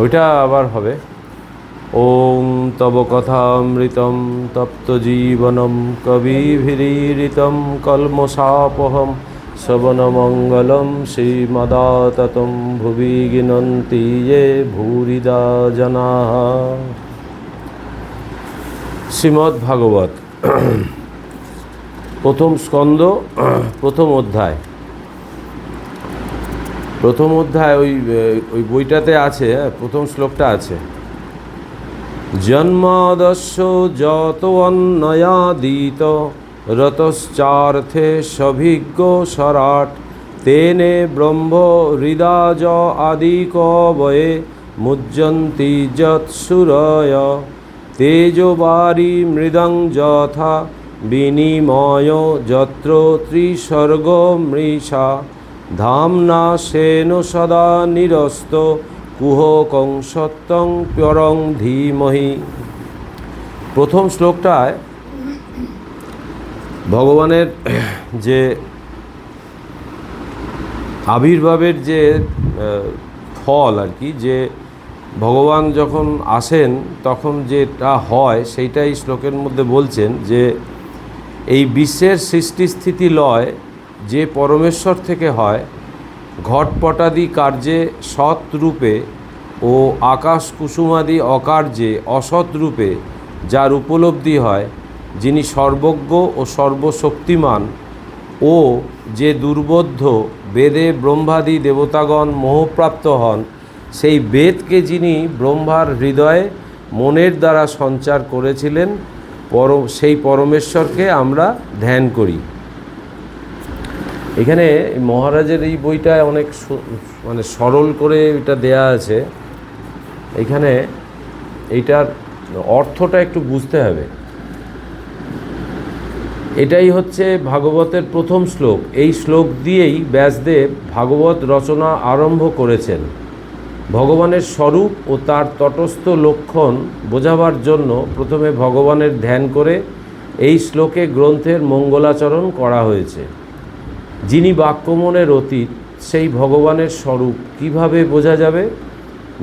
ওইটা আবার হবে। ওম তব কথামৃতম তপ্ত জীবনম কবিভিরীরিতম কলমশাপহম শ্রবণমঙ্গলম শ্রীমদাততম ভুবি গিনন্তি ये ভূরিদা জনাঃ। শ্রীমদ্ ভাগবত প্রথম স্কন্দ প্রথম অধ্যায়। প্রথম অধ্যায় ওই বইটাতে আছে, প্রথম শ্লোকটা আছে, জন্মাদস্য যত অন্নয়াদিত রতশ্চার্থে সভিজ্ঞ সরাট তেনে ব্রহ্ম হৃদাজ আদি কবয়ে মুজ্জন্তি যৎসুরয় তেজবারি মৃদং যথা বিনিময় যত্র ত্রিসর্গ মৃষা ধামনা সেন সদা নিরস্ত কুহকং সত্যং প্যরং ধীমহি। প্রথম শ্লোকটায় ভগবানের যে আবির্ভাবের যে ফল আর কি, যে ভগবান যখন আসেন তখন যেটা হয় সেইটাই শ্লোকের মধ্যে বলছেন, যে এই বিশ্বের সৃষ্টি স্থিতি লয় যে পরমেশ্বর থেকে হয়, ঘটপটাদি কার্যে সৎ রূপে ও আকাশ কুসুমাদি অকার্যে অসৎ রূপে যার উপলব্ধি হয়, যিনি সর্বজ্ঞ ও সর্বশক্তিমান, ও যে দুর্বোধ্য বেদে ব্রহ্মাদি দেবতাগণ মোহপ্রাপ্ত হন, সেই বেদকে যিনি ব্রহ্মার হৃদয়ে মনের দ্বারা সঞ্চার করেছিলেন, সেই পরমেশ্বরকে আমরা ধ্যান করি। এখানে মহারাজের এই বইটায় অনেক মানে সরল করে এটা দেয়া আছে। এখানে এইটার অর্থটা একটু বুঝতে হবে। এটাই হচ্ছে ভাগবতের প্রথম শ্লোক। এই শ্লোক দিয়েই ব্যাসদেব ভাগবত রচনা আরম্ভ করেছেন। ভগবানের স্বরূপ ও তার তটস্থ লক্ষণ বোঝাবার জন্য প্রথমে ভগবানের ধ্যান করে এই শ্লোকে গ্রন্থের মঙ্গলাচরণ করা হয়েছে। যিনি বাক্যমনের অতীত, সেই ভগবানের স্বরূপ কিভাবে বোঝা যাবে?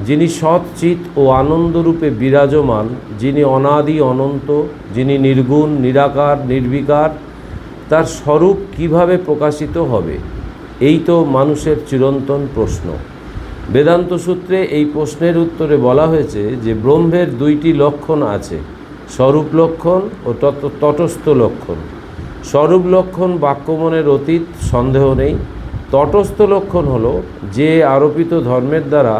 যিনি সৎচিৎ ও আনন্দরূপে বিরাজমান, যিনি অনাদি অনন্ত, যিনি নির্গুণ নিরাকার নির্বিকার, তার স্বরূপ কিভাবে প্রকাশিত হবে? এই তো মানুষের চিরন্তন প্রশ্ন। বেদান্ত সূত্রে এই প্রশ্নের উত্তরে বলা হয়েছে যে ব্রহ্মের দুইটি লক্ষণ আছে, স্বরূপ লক্ষণ ও তটস্থ লক্ষণ। স্বরূপ লক্ষণ বাক্যমনের অতীত, সন্দেহ নেই। তটস্থ লক্ষণ হলো যে আরোপিত ধর্মের দ্বারা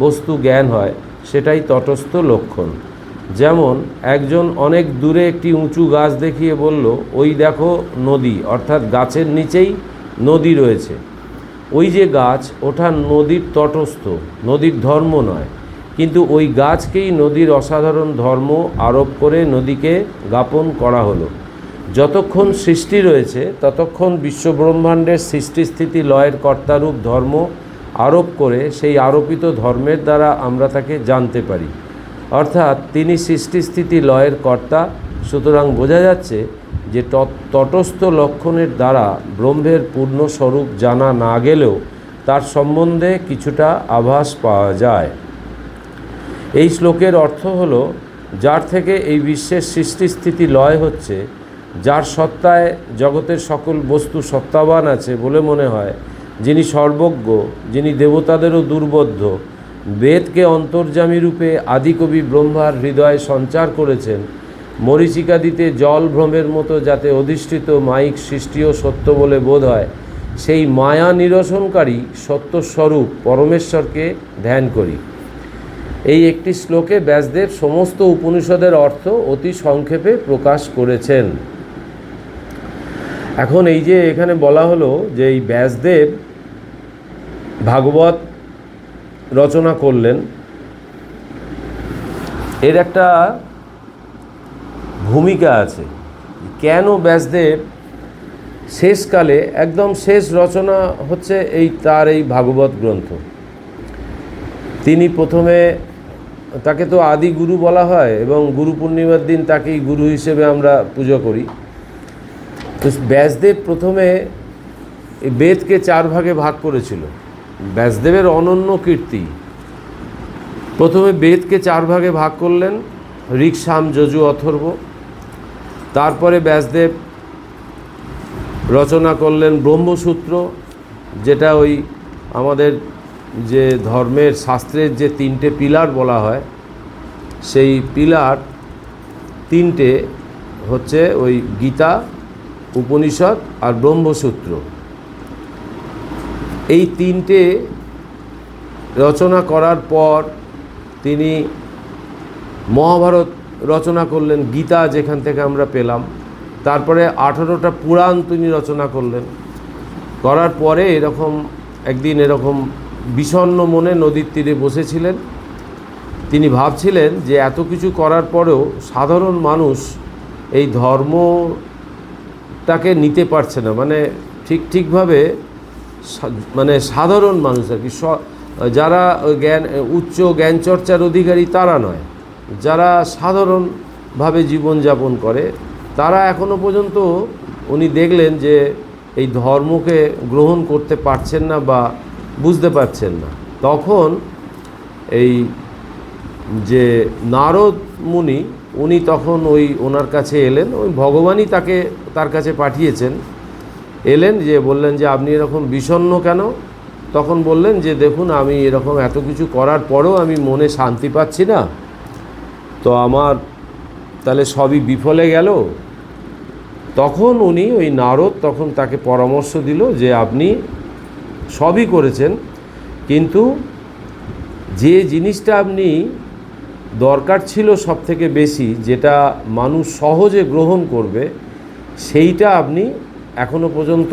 বস্তু জ্ঞান হয়, সেটাই তটস্থ লক্ষণ। যেমন একজন অনেক দূরে একটি উঁচু গাছ দেখিয়ে বলল, ওই দেখো নদী, অর্থাৎ গাছের নিচেই নদী রয়েছে। ওই যে গাছ, ওটা নদীর তটস্থ, নদীর ধর্ম নয়, কিন্তু ওই গাছকেই নদীর অসাধারণ ধর্ম আরোপ করে নদীকে জ্ঞাপন করা হলো। যতক্ষণ সৃষ্টি রয়েছে ততক্ষণ বিশ্বব্রহ্মাণ্ডের সৃষ্টি স্থিতি লয়ের কর্তারূপ ধর্ম আরোপ করে সেই আরোপিত ধর্মের দ্বারা আমরা তাকে জানতে পারি, অর্থাৎ তিনি সৃষ্টি স্থিতি লয়ের কর্তা। সুতরাং বোঝা যাচ্ছে যে তটস্থ লক্ষণের দ্বারা ব্রহ্মের পূর্ণ স্বরূপ জানা না গেলেও তার সম্বন্ধে কিছুটা আভাস পাওয়া যায়। এই শ্লোকের অর্থ হল, যার থেকে এই বিশ্বের সৃষ্টি স্থিতি লয় হচ্ছে, যার সত্তায় জগতের সকল বস্তু সত্তাবান আছে বলে মনে হয়, যিনি সর্বজ্ঞ, যিনি দেবতাদেরও দুর্বোধ্য, বেদকে অন্তর্যামী রূপে আদিকবি ব্রহ্মার হৃদয়ে সঞ্চার করেছেন, মরীচিকাদিতে জল ভ্রমের মতো যাতে অধিষ্ঠিত মায়িক সৃষ্টিও সত্য বলে বোধ হয়, সেই মায়া নিরসনকারী সত্যস্বরূপ পরমেশ্বরকে ধ্যান করি। এই একটি শ্লোকে ব্যাসদেব সমস্ত উপনিষদের অর্থ অতি সংক্ষেপে প্রকাশ করেছেন। এখন এই যে এখানে বলা হলো যে এই ব্যাসদেব ভাগবত রচনা করলেন, এর একটা ভূমিকা আছে। কেন ব্যাসদেব শেষকালে, একদম শেষ রচনা হচ্ছে তার এই ভাগবত গ্রন্থ। তিনি প্রথমে, তাকে তো আদি গুরু বলা হয় এবং গুরু পূর্ণিমার দিন তাকেই গুরু হিসেবে আমরা পুজো করি। তো ব্যাসদেব প্রথমে বেদকে 4 ভাগে ভাগ করেছিল। ব্যাসদেবের অনন্য কীর্তি। প্রথমে বেদকে 4 ভাগে ভাগ করলেন, ঋক্, সাম, যজু, অথর্ব। তারপরে ব্যাসদেব রচনা করলেন ব্রহ্মসূত্র, যেটা ওই আমাদের যে ধর্মের শাস্ত্রের যে 3টে পিলার বলা হয়, সেই পিলার 3টে হচ্ছে ওই গীতা, উপনিষদ আর ব্রহ্মসূত্র। এই 3টে রচনা করার পর তিনি মহাভারত রচনা করলেন, গীতা যেখান থেকে আমরা পেলাম। তারপরে 18টা পুরাণ তিনি রচনা করলেন। করার পরে একদিন এরকম বিষণ্ণ মনে নদীর তীরে বসেছিলেন। তিনি ভাবছিলেন যে এত কিছু করার পরেও সাধারণ মানুষ এই ধর্মটাকে নিতে পারছে না, মানে ঠিকভাবে, মানে সাধারণ মানুষ আর কি, যারা উচ্চ জ্ঞান চর্চার অধিকারী তারা নয়, যারা সাধারণভাবে জীবনযাপন করে তারা এখনও পর্যন্ত উনি দেখলেন যে এই ধর্মকে গ্রহণ করতে পারছেন না বা বুঝতে পারছেন না। তখন এই যে নারদ মুনি, উনি তখন ওনার কাছে এলেন, ওই ভগবানই তার কাছে পাঠিয়েছেন। এলেন, যে বললেন যে আপনি এরকম বিষণ্ণ কেন? তখন বললেন যে দেখুন, আমি এরকম এত কিছু করার পরেও আমি মনে শান্তি পাচ্ছি না, তো আমার তাহলে সবই বিফলে গেল। তখন ওই নারদ তখন তাকে পরামর্শ দিল যে আপনি সবই করেছেন, কিন্তু যে জিনিসটা আপনি দরকার ছিল সবথেকে বেশি, যেটা মানুষ সহজে গ্রহণ করবে, সেইটা আপনি এখনো পর্যন্ত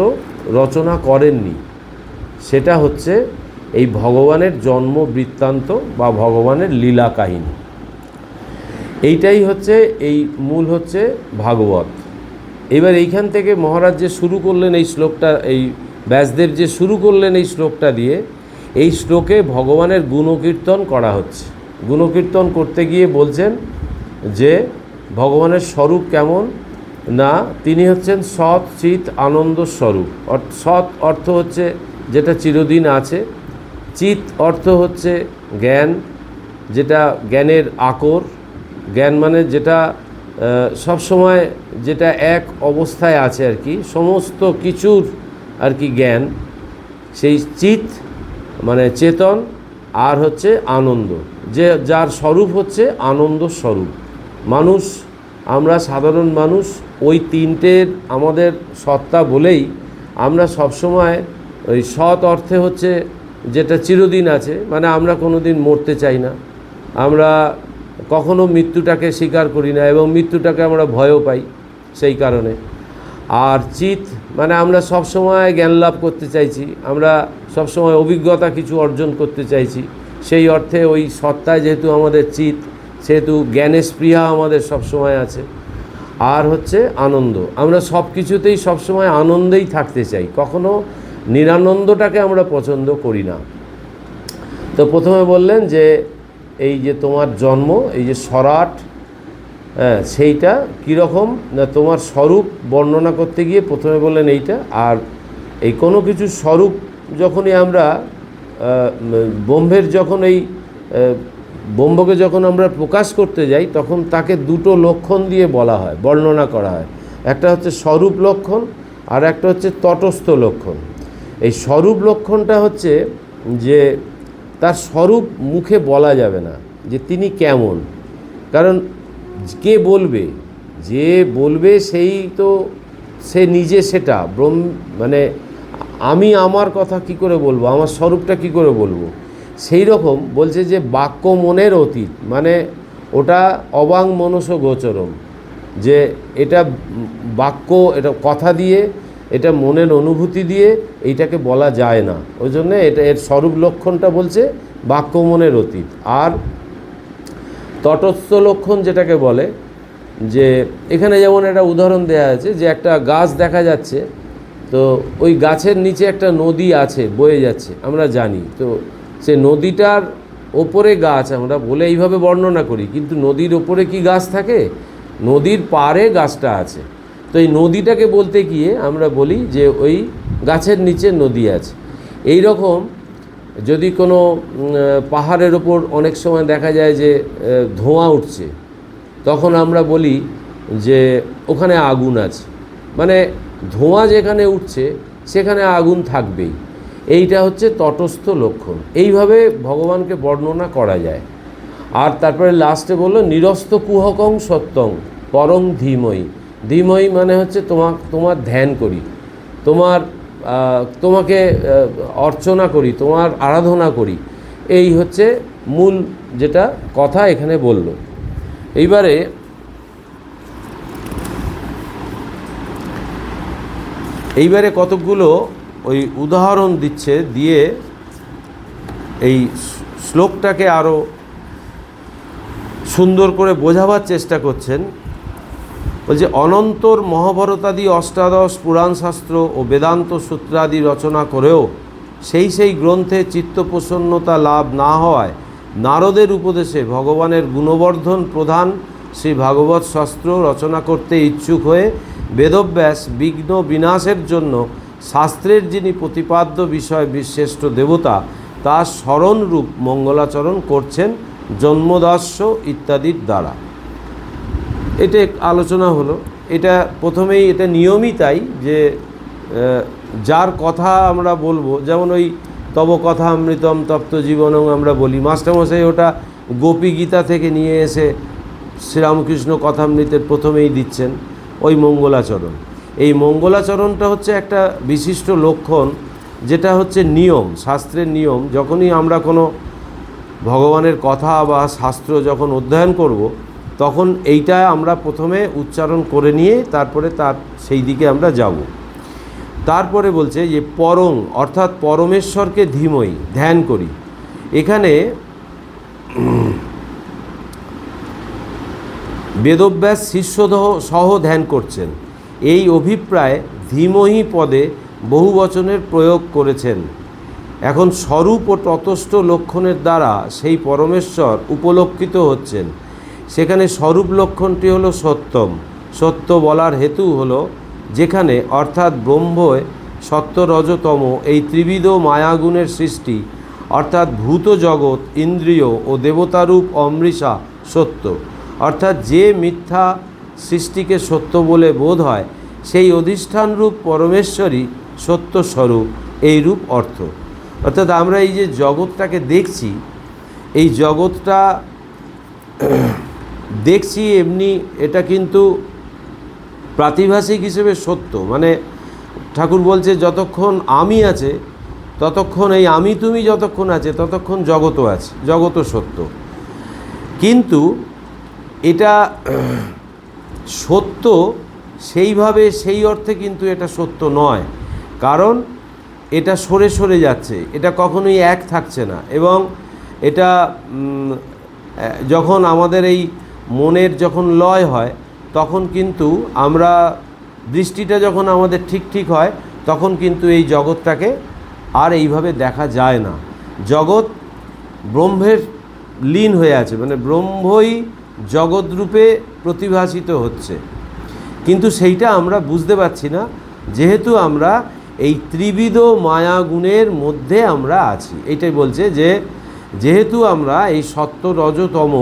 রচনা করেননি। সেটা হচ্ছে এই ভগবানের জন্ম বৃত্তান্ত বা ভগবানের লীলা কাহিনী। এইটাই হচ্ছে মূল হচ্ছে ভাগবত। এবার এইখান থেকে মহারাজ যে শুরু করলেন এই শ্লোকটা, এই ব্যাসদেব যে শুরু করলেন এই শ্লোকটা দিয়ে, এই শ্লোকে ভগবানের গুণকীর্তন করা হচ্ছে। গুণকীর্তন করতে গিয়ে বলছেন যে ভগবানের স্বরূপ কেমন না, তিনি হচ্ছেন সৎ চিৎ আনন্দ স্বরূপ। সৎ অর্থ হচ্ছে যেটা চিরদিন আছে, চিৎ অর্থ হচ্ছে জ্ঞান, যেটা জ্ঞানের আকর, জ্ঞান মানে যেটা সবসময় যেটা এক অবস্থায় আছে আর কি, সমস্ত কিছুর আর কি জ্ঞান, সেই চিৎ মানে চেতন, আর হচ্ছে আনন্দ, যার স্বরূপ হচ্ছে আনন্দ স্বরূপ। আমরা সাধারণ মানুষ ওই 3টের আমাদের সত্তা বলেই আমরা সবসময় ওই সৎ অর্থে হচ্ছে যেটা চিরদিন আছে, মানে আমরা কোনো দিন মরতে চাই না, আমরা কখনো মৃত্যুটাকে স্বীকার করি না এবং মৃত্যুটাকে আমরা ভয়ও পাই সেই কারণে। আর চিৎ মানে আমরা সবসময় জ্ঞান লাভ করতে চাইছি, আমরা সবসময় অভিজ্ঞতা কিছু অর্জন করতে চাইছি, সেই অর্থে ওই সত্তায় যেহেতু আমাদের চিৎ, সেহেতু জ্ঞানের স্পৃহা আমাদের সবসময় আছে। আর হচ্ছে আনন্দ, আমরা সব কিছুতেই সবসময় আনন্দেই থাকতে চাই, কখনো নিরানন্দটাকে আমরা পছন্দ করি না। তো প্রথমে বললেন যে এই যে তোমার জন্ম, এই যে সরাট, সেইটা কীরকম না, তোমার স্বরূপ বর্ণনা করতে গিয়ে প্রথমে বললেন এইটা। আর এই কোনো কিছু স্বরূপ যখনই আমরা ব্রহ্মের যখন ব্রহ্মকে যখন আমরা প্রকাশ করতে যাই, তখন তাকে 2টো লক্ষণ দিয়ে বলা হয়, বর্ণনা করা হয়। একটা হচ্ছে স্বরূপ লক্ষণ, আর একটা হচ্ছে তটস্থ লক্ষণ। এই স্বরূপ লক্ষণটা হচ্ছে যে তার স্বরূপ মুখে বলা যাবে না যে তিনি কেমন, কারণ কে বলবে, যে বলবে সেই তো সে নিজে সেটা মানে আমি আমার কথা কি করে বলবো, আমার স্বরূপটা কি করে বলবো। সেই রকম বলছে যে বাক্য মনের অতীত, মানে ওটা অবাং মনস গোচরম, যে এটা বাক্য, এটা কথা দিয়ে, এটা মনের অনুভূতি দিয়ে এইটাকে বলা যায় না। ওই জন্যে এর স্বরূপ লক্ষণটা বলছে বাক্য মনের অতীত। আর তটস্থ লক্ষণ যেটাকে বলে, যে এখানে যেমন একটা উদাহরণ দেওয়া আছে যে একটা গাছ দেখা যাচ্ছে, তো ওই গাছের নিচে একটা নদী আছে, বয়ে যাচ্ছে, আমরা জানি। তো সে নদীটার ওপরে গাছ আমরা বলে এইভাবে বর্ণনা করি, কিন্তু নদীর ওপরে কি গাছ থাকে? নদীর পাড়ে গাছটা আছে। তো এই নদীটাকে বলতে গিয়ে আমরা বলি যে ওই গাছের নিচে নদী আছে। এই রকম যদি কোনো পাহাড়ের ওপর অনেক সময় দেখা যায় যে ধোঁয়া উঠছে, তখন আমরা বলি যে ওখানে আগুন আছে, মানে ধোঁয়া যেখানে উঠছে সেখানে আগুন থাকবেই। এইটা হচ্ছে তটস্থ লক্ষণ। এইভাবে ভগবানকে বর্ণনা করা যায়। আর তারপরে লাস্টে বললো নিরস্ত কুহকং সত্যং পরং ধীময়ী। ধীময়ী মানে হচ্ছে তোমার ধ্যান করি, তোমাকে অর্চনা করি, তোমার আরাধনা করি। এই হচ্ছে মূল যেটা কথা এখানে বলল। এইবারে কতকগুলো ওই উদাহরণ দিচ্ছে, দিয়ে এই শ্লোকটাকে আরও সুন্দর করে বোঝাবার চেষ্টা করছেন। বলছে অনন্তর মহাভারতাদি অষ্টাদশ পুরাণ শাস্ত্র ও বেদান্ত সূত্রাদি রচনা করেও সেই গ্রন্থে চিত্তপ্রসন্নতা লাভ না হওয়ায় নারদের উপদেশে ভগবানের গুণবর্ধন প্রধান শ্রী ভাগবত শাস্ত্র রচনা করতে ইচ্ছুক হয়ে বেদব্যাস বিঘ্ন বিনাশের জন্য শাস্ত্রের যিনি প্রতিপাদ্য বিষয় শ্রেষ্ঠ দেবতা তার স্মরণরূপ মঙ্গলাচরণ করছেন জন্মদাস্য ইত্যাদির দ্বারা। এটা আলোচনা হলো। এটা প্রথমেই এটা নিয়মই তাই যে যার কথা আমরা বলবো, যেমন ওই তব কথা অমৃতম তপ্ত জীবনং আমরা বলি, মাস্টারমশাই ওটা গোপী গীতা থেকে নিয়ে এসে শ্রীরামকৃষ্ণ কথামৃতের প্রথমেই দিচ্ছেন ওই মঙ্গলাচরণ। এই মঙ্গলাচরণটা হচ্ছে একটা বিশিষ্ট লক্ষণ, যেটা হচ্ছে নিয়ম, শাস্ত্রের নিয়ম। যখনই আমরা কোনো ভগবানের কথা বা শাস্ত্র যখন অধ্যয়ন করব, তখন এইটা আমরা প্রথমে উচ্চারণ করে নিয়ে তারপরে তার সেই দিকে আমরা যাব। তারপরে বলছে যে পরং অর্থাৎ পরমেশ্বরকে ধীময়ী ধ্যান করি। এখানে বেদব্যাস শিষ্যদহ সহ ধ্যান করছেন। এই অভিপ্রায় ধীমহি পদে বহু বচনের প্রয়োগ করেছেন। এখন স্বরূপ ও ততস্থ লক্ষণের দ্বারা সেই পরমেশ্বর উপলক্ষিত হচ্ছেন। সেখানে স্বরূপ লক্ষণটি হলো সত্যম। সত্য বলার হেতু হলো যেখানে অর্থাৎ ব্রহ্ময় সত্য রজতম এই ত্রিবিধ মায়াগুণের সৃষ্টি, অর্থাৎ ভূত জগৎ ইন্দ্রিয় ও দেবতারূপ অমৃষা সত্য, অর্থাৎ যে মিথ্যা সৃষ্টিকে সত্য বলে বোধ হয় সেই অধিষ্ঠানরূপ পরমেশ্বরই সত্যস্বরূপ, এই রূপ অর্থ। অর্থাৎ আমরা এই যে জগৎটাকে দেখছি, এই জগৎটা দেখছি এমনি, এটা কিন্তু প্রাতিভাসিক হিসেবে সত্য। মানে ঠাকুর বলছে যতক্ষণ আমি আছে ততক্ষণ, এই আমি তুমি যতক্ষণ আছে ততক্ষণ জগৎও আছে, জগৎও সত্য। কিন্তু এটা সত্য সেইভাবে সেই অর্থে কিন্তু এটা সত্য নয়, কারণ এটা সরে সরে যাচ্ছে, এটা কখনোই এক থাকছে না। এবং এটা যখন আমাদের এই মনের যখন লয় হয়, তখন কিন্তু আমরা দৃষ্টিটা যখন আমাদের ঠিক হয়, তখন কিন্তু এই জগৎটাকে আর এইভাবে দেখা যায় না। জগৎ ব্রহ্মের লীন হয়ে আছে, মানে ব্রহ্মই জগৎরূপে প্রতিভাসিত হচ্ছে, কিন্তু সেইটা আমরা বুঝতে পারছি না, যেহেতু আমরা এই ত্রিবিধ মায়াগুণের মধ্যে আমরা আছি। এইটাই বলছে যে যেহেতু আমরা এই সত্য রজতম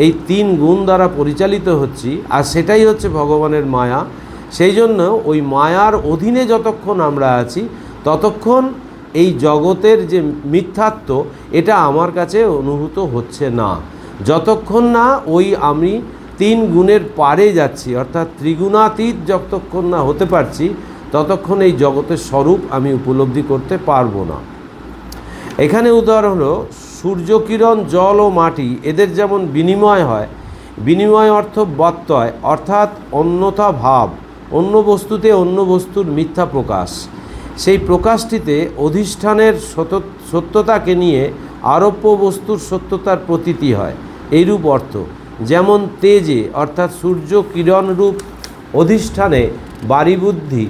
এই তিন গুণ দ্বারা পরিচালিত হচ্ছি, আর সেটাই হচ্ছে ভগবানের মায়া, সেই জন্য ওই মায়ার অধীনে যতক্ষণ আমরা আছি ততক্ষণ এই জগতের যে মিথ্যাত্ব এটা আমার কাছে অনুভূত হচ্ছে না। যতক্ষণ না ওই আমি তিন গুণের পারে যাচ্ছি, অর্থাৎ ত্রিগুণাতীত যতক্ষণ না হতে পারছি, ততক্ষণ এই জগতের স্বরূপ আমি উপলব্ধি করতে পারবো না। এখানে উদাহরণ হলো সূর্যকিরণ, জল ও মাটি, এদের যেমন বিনিময় হয়, বিনিময় অর্থ ব্যত্যয়, অর্থাৎ অন্যথা ভাব, অন্য বস্তুতে অন্য বস্তুর মিথ্যা প্রকাশ, সেই প্রকাশটিতে অধিষ্ঠানের সত্যতাকে নিয়ে আরোপ্য বস্তুর সত্যতার প্রতীতি হয়, এইরূপ অর্থ। যেমন তেজে অর্থাৎ সূর্য কিরণরূপ অধিষ্ঠানে বারিবুদ্ধি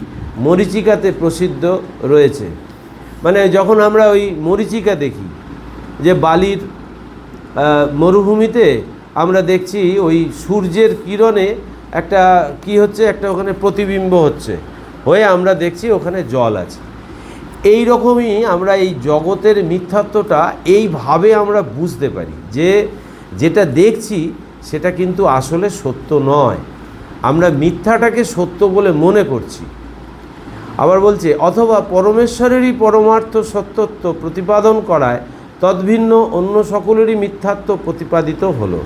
মরীচিকাতে প্রসিদ্ধ রয়েছে। মানে যখন আমরা ওই মরীচিকা দেখি, যে বালির মরুভূমিতে আমরা দেখছি ওই সূর্যের কিরণে একটা কি হচ্ছে, একটা ওখানে প্রতিবিম্ব হচ্ছে, হয়ে আমরা দেখছি ওখানে জল আছে। এই রকমই আমরা এই জগতের মিথ্যাত্বটা এইভাবে আমরা বুঝতে পারি যে যেটা দেখছি সেটা কিন্তু আসলে সত্য নয়, আমরা মিথ্যাটাকে সত্য বলে মনে করছি। আবার বলছে অথবা পরমেশ্বরেরই পরমার্থ সত্যত্ব প্রতিপাদন করায় তদ্ভিন্ন অন্য সকলেরই মিথ্যাত্ব প্রতিপাদিত হলো।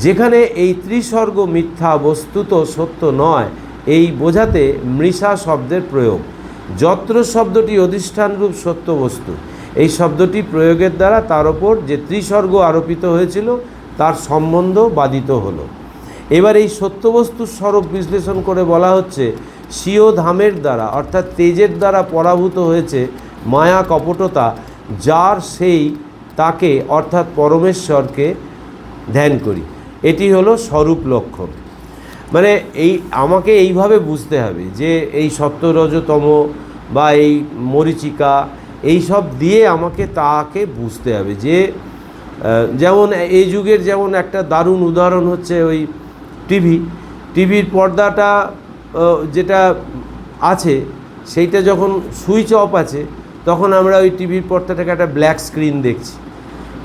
যেখানে এই ত্রিসর্গ মিথ্যা বস্তুত সত্য নয়, এই বোঝাতে মৃষা শব্দের প্রয়োগ। যত্র শব্দটি অধিষ্ঠানরূপ সত্য বস্তু, এই শব্দটি প্রয়োগের দ্বারা তার ওপর যে ত্রিসর্গ আরোপিত হয়েছিল তার সম্বন্ধ বাদিত হলো। এবার এই সত্যবস্তুর স্বরূপ বিশ্লেষণ করে বলা হচ্ছে স্বীয় ধামের দ্বারা অর্থাৎ তেজের দ্বারা পরাভূত হয়েছে মায়া কপটতা, যার সেই তাকে অর্থাৎ পরমেশ্বরকে ধ্যান করি। এটি হলো স্বরূপ লক্ষণ। মানে আমাকে এইভাবে বুঝতে হবে যে এই সত্যরজতম বা এই মরীচিকা এই সব দিয়ে আমাকে তাকে বুঝতে হবে যে যেমন এই যুগের যেমন একটা দারুণ উদাহরণ হচ্ছে ওই টিভির পর্দাটা যেটা আছে সেইটা যখন সুইচ অফ আছে তখন আমরা ওই টিভির পর্দাটাকে একটা ব্ল্যাক স্ক্রিন দেখছি,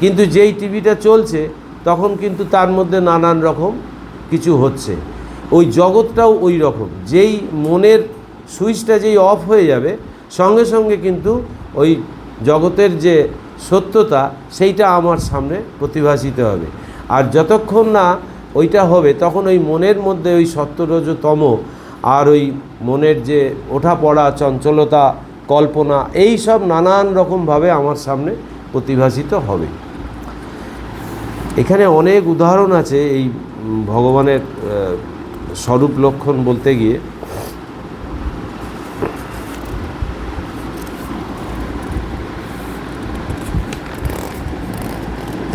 কিন্তু যেই টিভিটা চলছে তখন কিন্তু তার মধ্যে নানান রকম কিছু হচ্ছে। ওই জগৎটাও ওই রকম, যেই মনের সুইচটা যেই অফ হয়ে যাবে সঙ্গে সঙ্গে কিন্তু ওই জগতের যে সত্যতা সেইটা আমার সামনে প্রতিভাসিত হবে। আর যতক্ষণ না ওইটা হবে তখন ওই মনের মধ্যে ওই সত্যরজতম আর ওই মনের যে ওঠা পড়া চঞ্চলতা কল্পনা এই সব নানান রকমভাবে আমার সামনে প্রতিভাসিত হবে। এখানে অনেক উদাহরণ আছে এই ভগবানের স্বরূপ লক্ষণ বলতে গিয়ে।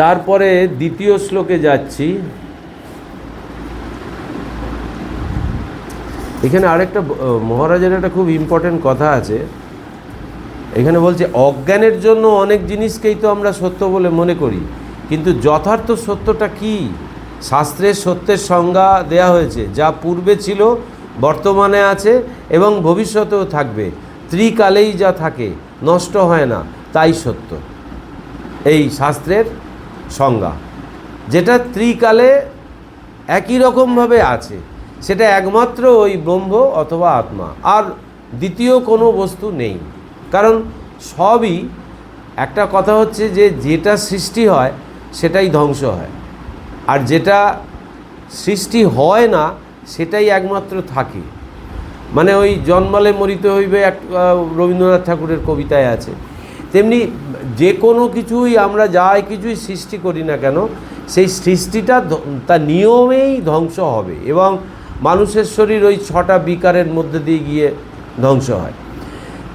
তারপরে দ্বিতীয় শ্লোকে যাচ্ছি। এখানে আরেকটা মহারাজের একটা খুব ইম্পর্টেন্ট কথা আছে। এখানে বলছে অজ্ঞানের জন্য অনেক জিনিসকেই তো আমরা সত্য বলে মনে করি, কিন্তু যথার্থ সত্যটা কি? শাস্ত্রের সত্যের সংজ্ঞা দেয়া হয়েছে, যা পূর্বে ছিল বর্তমানে আছে এবং ভবিষ্যতেও থাকবে, ত্রিকালেই যা থাকে নষ্ট হয় না তাই সত্য। এই শাস্ত্রের সংজ্ঞা যেটা ত্রিকালে একই রকমভাবে আছে, সেটা একমাত্র ওই ব্রহ্ম অথবা আত্মা, আর দ্বিতীয় কোনো বস্তু নেই। কারণ সবই একটা কথা হচ্ছে যে যেটা সৃষ্টি হয় সেটাই ধ্বংস হয়, আর যেটা সৃষ্টি হয় না সেটাই একমাত্র থাকে। মানে ওই জন্মালে মরিতে হইবে এক রবীন্দ্রনাথ ঠাকুরের কবিতায় আছে। তেমনি যে কোনো কিছুই আমরা যাই কিছুই সৃষ্টি করি না কেন সেই সৃষ্টিটা তার নিয়মেই ধ্বংস হবে, এবং মানুষের শরীর ওই 6টা বিকারের মধ্যে দিয়ে গিয়ে ধ্বংস হয়।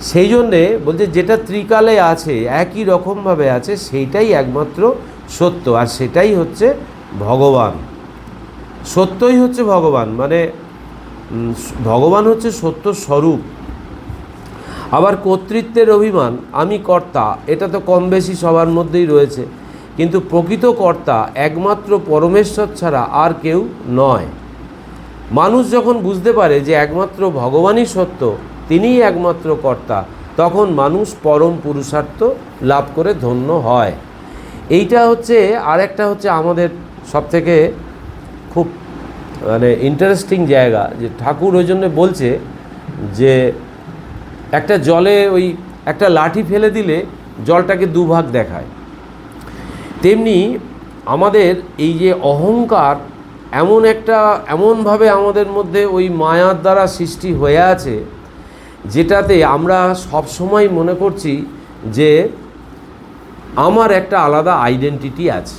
সেই জন্যে বলছে যেটা ত্রিকালে আছে একই রকমভাবে আছে সেইটাই একমাত্র সত্য, আর সেটাই হচ্ছে ভগবান। সত্যই হচ্ছে ভগবান, মানে ভগবান হচ্ছে সত্য স্বরূপ। আবার কর্তৃত্বের অভিমান, আমি কর্তা, এটা তো কম বেশি সবার মধ্যেই রয়েছে, কিন্তু প্রকৃত কর্তা একমাত্র পরমেশ্বর ছাড়া আর কেউ নয়। মানুষ যখন বুঝতে পারে যে একমাত্র ভগবানই সত্য, তিনিই একমাত্র কর্তা, তখন মানুষ পরম পুরুষার্থ লাভ করে ধন্য হয়। এইটা হচ্ছে আরেকটা হচ্ছে আমাদের সবথেকে খুব মানে ইন্টারেস্টিং জায়গা, যে ঠাকুর ওই জন্য বলছে যে একটা জলে ওই একটা লাঠি ফেলে দিলে জলটাকে দুভাগ দেখায়, তেমনি আমাদের এই যে অহংকার এমনভাবে আমাদের মধ্যে ওই মায়ার দ্বারা সৃষ্টি হয়ে আছে, যেটাতে আমরা সব সময় মনে করছি যে আমার একটা আলাদা আইডেন্টিটি আছে।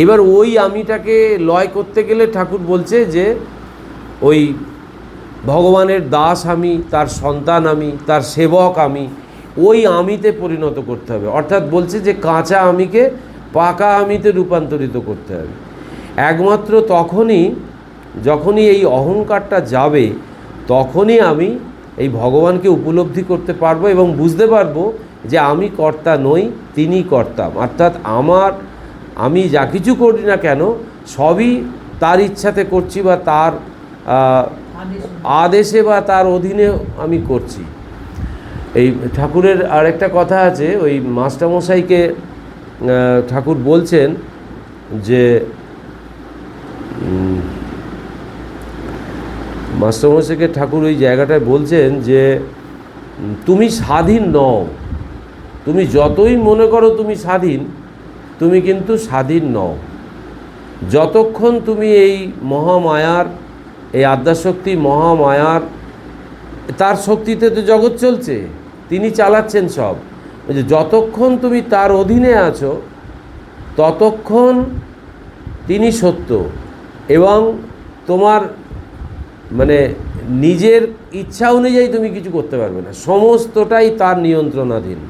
এবার ওই আমিটাকে লয় করতে গেলে ঠাকুর বলছে যে ওই ভগবানের দাস আমি, তার সন্তান আমি, তার সেবক আমি, ওই আমিতে পরিণত করতে হবে। অর্থাৎ বলছে যে কাঁচা আমিকে পাকা আমিতে রূপান্তরিত করতে হবে। একমাত্র যখনই এই অহংকারটা যাবে তখনই আমি এই ভগবানকে উপলব্ধি করতে পারবো এবং বুঝতে পারবো যে আমি কর্তা নই, তিনি কর্তা। অর্থাৎ আমি যা কিছু করি না কেন সবই তার ইচ্ছাতে করছি, বা তার আদেশে বা তার অধীনে আমি করছি। এই ঠাকুরের আরেকটা কথা আছে, ওই মাস্টারমশাইকে ঠাকুর বলছেন যে মাস্টারমশাইকে ঠাকুর ওই জায়গাটায় বলছেন যে তুমি স্বাধীন নও, তুমি যতই মনে করো তুমি স্বাধীন, তুমি কিন্তু স্বাধীন নও। যতক্ষণ তুমি এই মহামায়ার, এই আদ্যাশক্তি মহামায়ার, তার শক্তিতে তো জগৎ চলছে, তিনি চালাচ্ছেন সব। যতক্ষণ তুমি তার অধীনে আছো ততক্ষণ তিনি সত্য, এবং তোমার মানে নিজের ইচ্ছা অনুযায়ী তুমি কিছু করতে পারবে না, সমস্তটাই তার নিয়ন্ত্রণাধীন।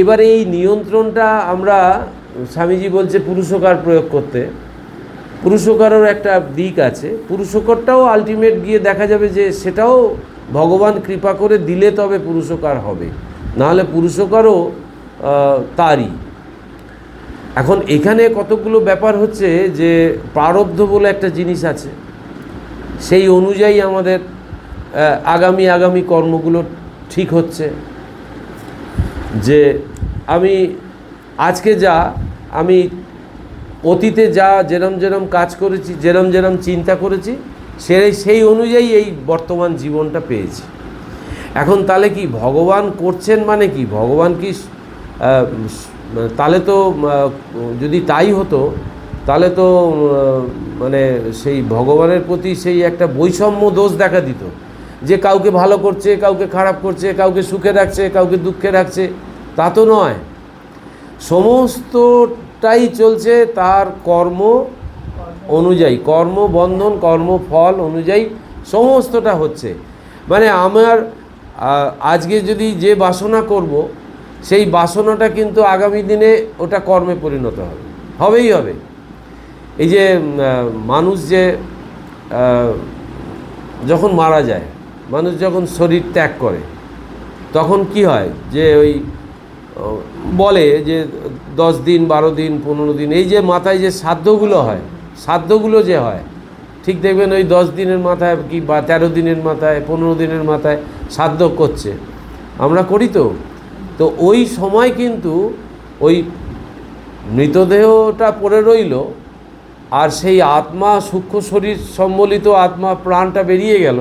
এবারে এই নিয়ন্ত্রণটা আমরা, স্বামীজি বলছে পুরুষকার প্রয়োগ করতে। পুরুষকারের একটা দিক আছে, পুরুষকারটাও আলটিমেট গিয়ে দেখা যাবে যে সেটাও ভগবান কৃপা করে দিলে তবে পুরুষকার হবে, নাহলে পুরুষকারও তারই। এখন এখানে কতগুলো ব্যাপার হচ্ছে যে প্রারব্ধ বলে একটা জিনিস আছে, সেই অনুযায়ী আমাদের আগামী কর্মগুলো ঠিক হচ্ছে। যে আমি আজকে আমি অতীতে যেরম কাজ করেছি, যেরম চিন্তা করেছি, সেই অনুযায়ী এই বর্তমান জীবনটা পেয়েছি। এখন তাহলে কি ভগবান করছেন মানে কি? ভগবান কি তাহলে তো যদি তাই হতো তাহলে তো মানে সেই ভগবানের প্রতি সেই একটা বৈষম্য দোষ দেখা দিত, যে কাউকে ভালো করছে, কাউকে খারাপ করছে, কাউকে সুখে রাখছে, কাউকে দুঃখে রাখছে। তা তো নয়, সমস্তটাই চলছে তার কর্ম অনুযায়ী, কর্মবন্ধন কর্মফল অনুযায়ী সমস্তটা হচ্ছে। মানে আমার আজকে যদি যে বাসনা করব, সেই বাসনাটা কিন্তু আগামী দিনে ওটা কর্মে পরিণত হবেই হবে। এই যে মানুষ যে যখন মারা যায়, মানুষ যখন শরীর ত্যাগ করে, তখন কি হয় যে ওই বলে যে 10 দিন 12 দিন 15 দিন, এই যে মাথায় যে শ্রাদ্ধগুলো হয়, শ্রাদ্ধগুলো যে হয়, ঠিক দেখবেন ওই 10 দিনের মাথায় কি বা 13 দিনের মাথায় 15 দিনের মাথায় শ্রাদ্ধ করছে, আমরা করি তো। তো ওই সময় কিন্তু ওই মৃতদেহটা পড়ে রইল, আর সেই আত্মা, সূক্ষ্ম শরীর সম্বলিত আত্মা, প্রাণটা বেরিয়ে গেল,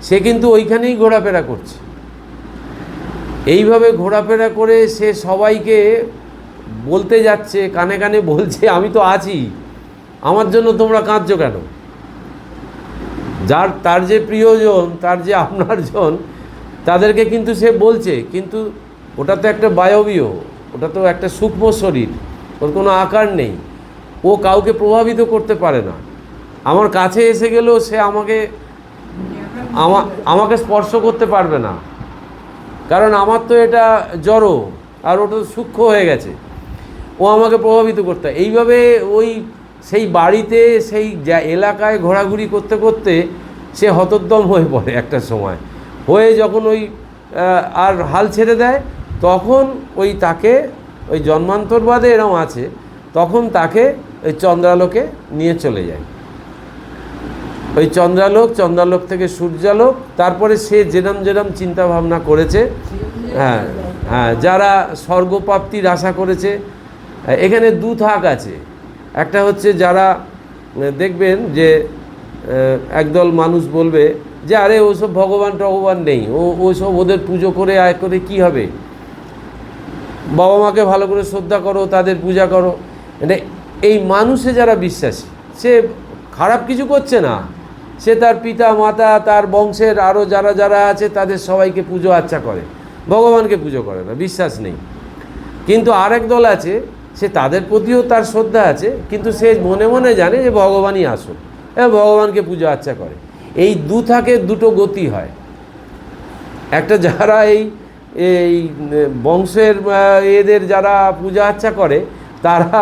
সে কিন্তু ওইখানেই ঘোরাফেরা করছে। এইভাবে ঘোরাফেরা করে সে সবাইকে বলতে যাচ্ছে, কানে কানে বলছে, আমি তো আছি, আমার জন্য তোমরা কাঁদছো কেন? তার যে প্রিয়জন, তার যে আপনারজন, তাদেরকে কিন্তু সে বলছে, কিন্তু ওটা তো একটা বায়বীয়, ওটা তো একটা সূক্ষ্ম শরীর, ওর কোনো আকার নেই, ও কাউকে প্রভাবিত করতে পারে না। আমার কাছে এসে গেলেও সে আমাকে স্পর্শ করতে পারবে না, কারণ আমার তো এটা জড়ো, আর ওটা সূক্ষ্ম হয়ে গেছে, ও আমাকে প্রভাবিত করতে। এইভাবে সেই বাড়িতে, সেই এলাকায় ঘোরাঘুরি করতে করতে সে হতোদ্যম হয়ে পড়ে একটা সময়, হয়ে যখন আর হাল ছেড়ে দেয়, তখন তাকে জন্মান্তরবাদে এরম আছে, তখন তাকে ওই চন্দ্রালোকে নিয়ে চলে যায়। ওই চন্দ্রালোক থেকে সূর্যালোক, তারপরে সে যেরম চিন্তা ভাবনা করেছে, হ্যাঁ, যারা স্বর্গপ্রাপ্তির আশা করেছে, এখানে দু থাক আছে। একটা হচ্ছে যারা দেখবেন যে একদল মানুষ বলবে যে আরে ওসব ভগবান নেই, ওসব ওদের পুজো করে আয় করে কী হবে, বাবা মাকে ভালো করে শ্রদ্ধা করো, তাদের পূজা করো। মানে এই মানুষে যারা বিশ্বাসী, সে খারাপ কিছু করছে না, সে তার পিতা মাতা, তার বংশের আরও যারা আছে তাদের সবাইকে পুজো আচ্ছা করে, ভগবানকে পুজো করে না, বিশ্বাস নেই। কিন্তু আরেক দল আছে, সে তাদের প্রতিও তার শ্রদ্ধা আছে, কিন্তু সে মনে মনে জানে যে ভগবানই আসল, ভগবানকে পুজো আচ্ছা করে। এই দুটো গতি হয়। একটা যারা এই বংশের এদের যারা পূজা আচ্ছা করে, তারা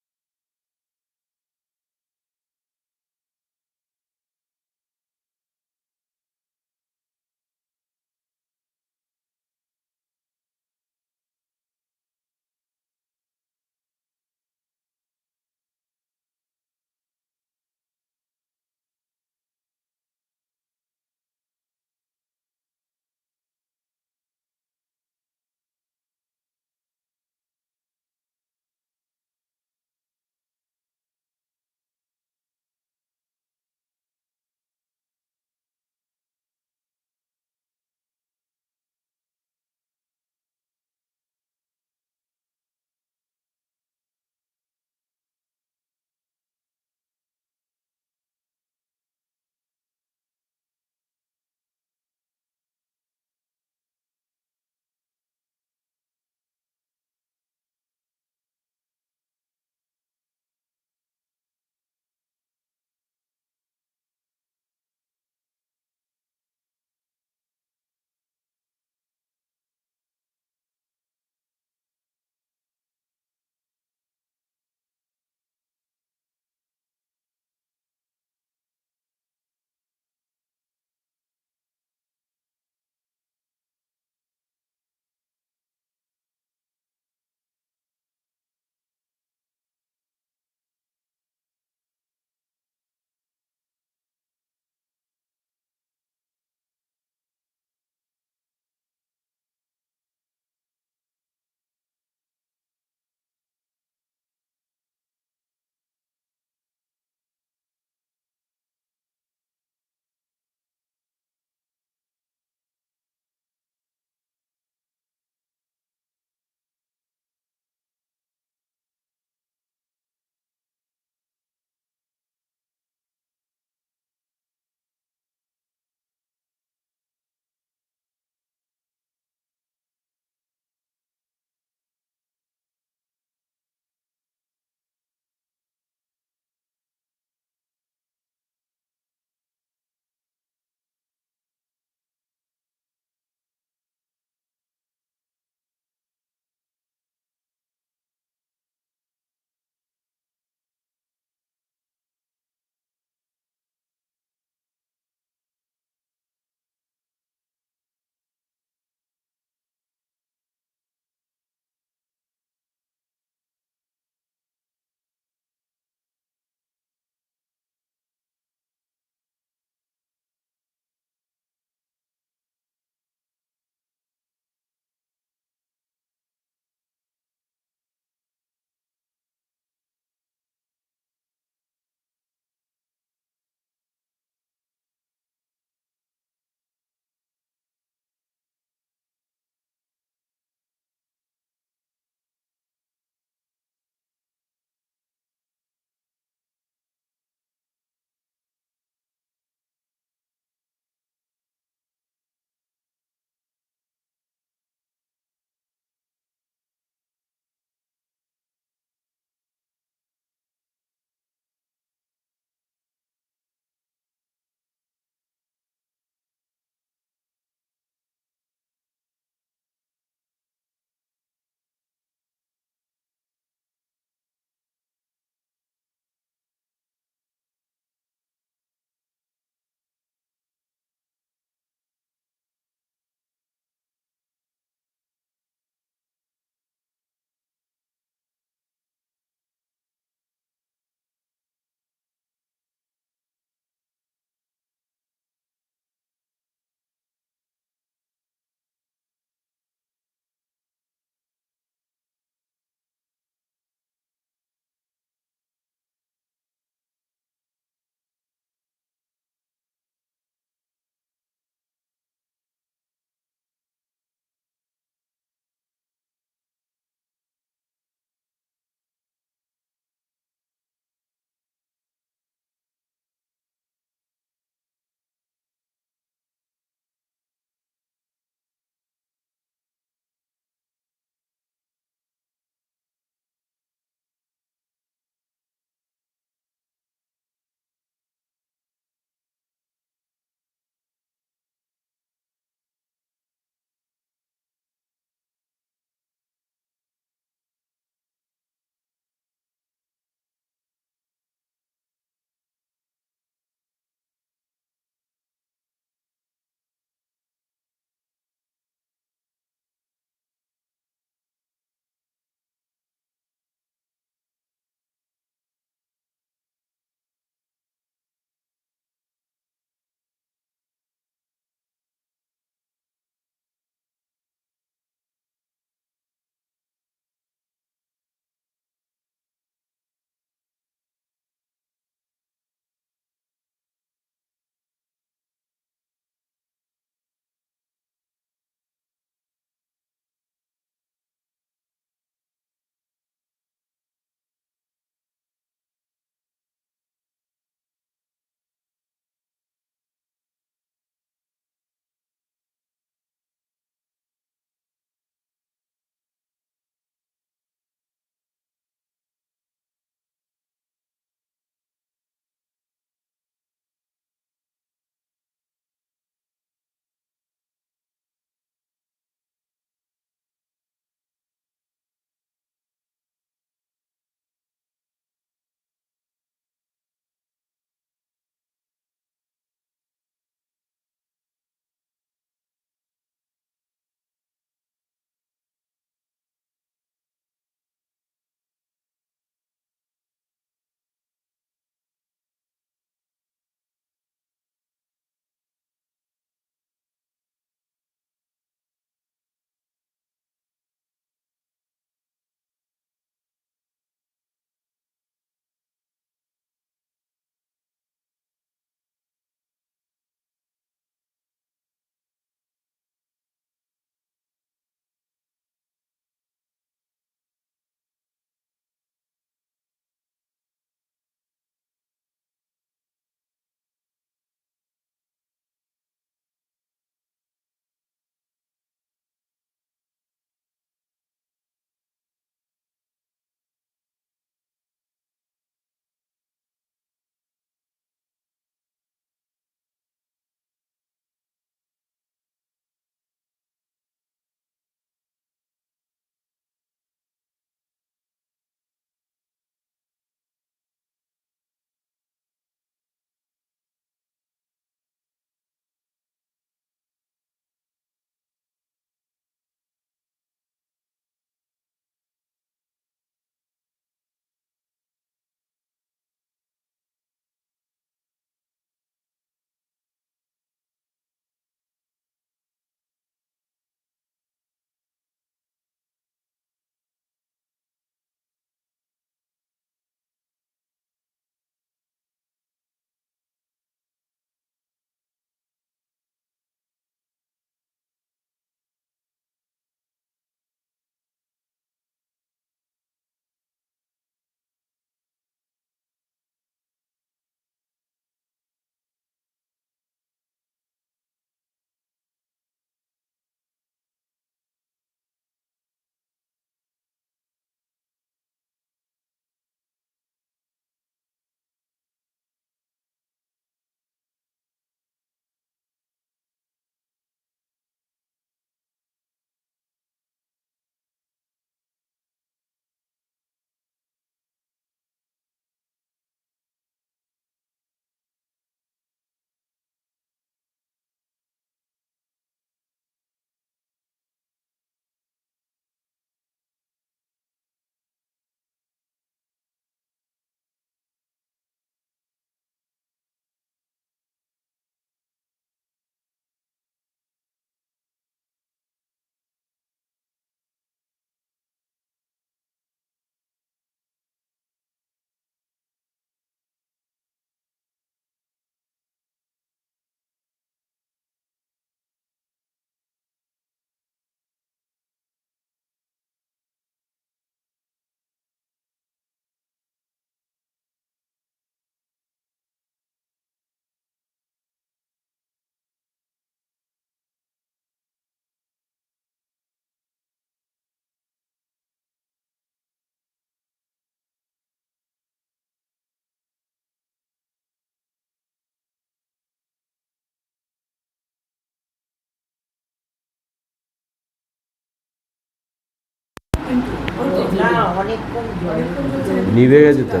নিভে গেছে তো।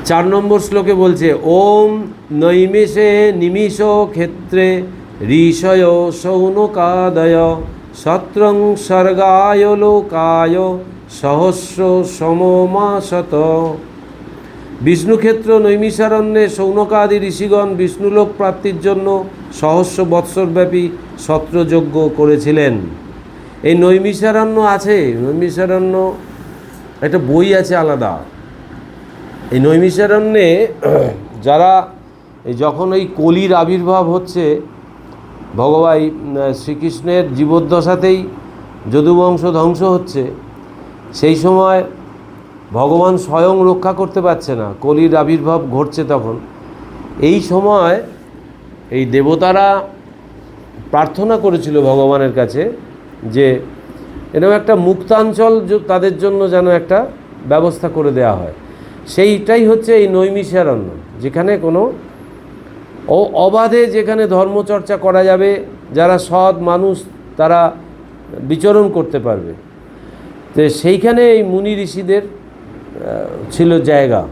4 নম্বর শ্লোকে বলছে ওম নৈমিষে নিমিষ ক্ষেত্রে ঋষয় সৌনকাদয় সত্রং স্বর্গায় লোকায় সহস্র সমমাসত। বিষ্ণুক্ষেত্র নৈমিষারণ্যে সৌনকাদি ঋষিগণ বিষ্ণুলোক প্রাপ্তির জন্য সহস্র বৎসরব্যাপী সত্রযজ্ঞ করেছিলেন। এই নৈমিষারণ্য আছে, নৈমিষারণ্য একটা বই আছে আলাদা। এই নৈমিষারণ্যে যারা যখন এই কলির আবির্ভাব হচ্ছে, ভগবান শ্রীকৃষ্ণের জীবদ্দশাতেই যদুবংশ ধ্বংস হচ্ছে, সেই সময় ভগবান স্বয়ং রক্ষা করতে পারছে না, কলির আবির্ভাব ঘটছে তখন। এই সময় এই দেবতারা প্রার্থনা করেছিল ভগবানের কাছে যে এরকম একটা মুক্তাঞ্চল তাদের জন্য যেন একটা ব্যবস্থা করে দেওয়া হয়। সেইটাই হচ্ছে এই নৈমিষারণ্য, যেখানে কোনো অবাধে যেখানে ধর্মচর্চা করা যাবে, যারা সৎ মানুষ তারা বিচরণ করতে পারবে। তো সেইখানে এই মুনি ঋষিদের ছিল জায়গা।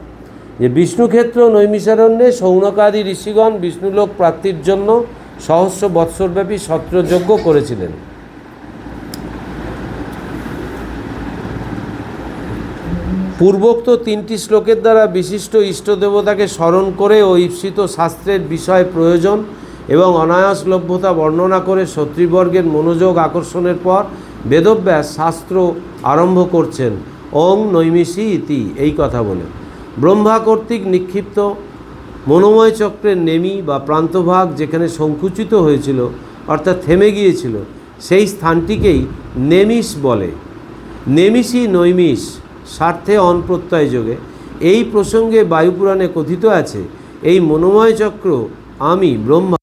যে বিষ্ণুক্ষেত্র নৈমিষারণ্যে সৌনকাদি ঋষিগণ বিষ্ণুলোক প্রাপ্তির জন্য সহস্র বৎসরব্যাপী সত্রযজ্ঞ করেছিলেন। পূর্বোক্ত 3টি শ্লোকের দ্বারা বিশিষ্ট ইষ্টদেবতাকে স্মরণ করে ও ঈপ্সিত শাস্ত্রের বিষয় প্রয়োজন এবং অনায়াসলভ্যতা বর্ণনা করে ক্ষত্রিয়বর্গের মনোযোগ আকর্ষণের পর বেদব্যাস শাস্ত্র আরম্ভ করছেন ওং নৈমিষী ইতি, এই কথা বলে। ব্রহ্মা কর্তৃক নিক্ষিপ্ত মনোময় চক্রের নেমি বা প্রান্তভাগ যেখানে সংকুচিত হয়েছিল, অর্থাৎ থেমে গিয়েছিল, সেই স্থানটিকেই নেমিষ বলে। নেমিষী নৈমিষ স্বার্থে অনপ্রত্যয় যোগে। এই প্রসঙ্গে বায়ুপুরাণে কথিত আছে এই মনোময় চক্র আমি ব্রহ্মা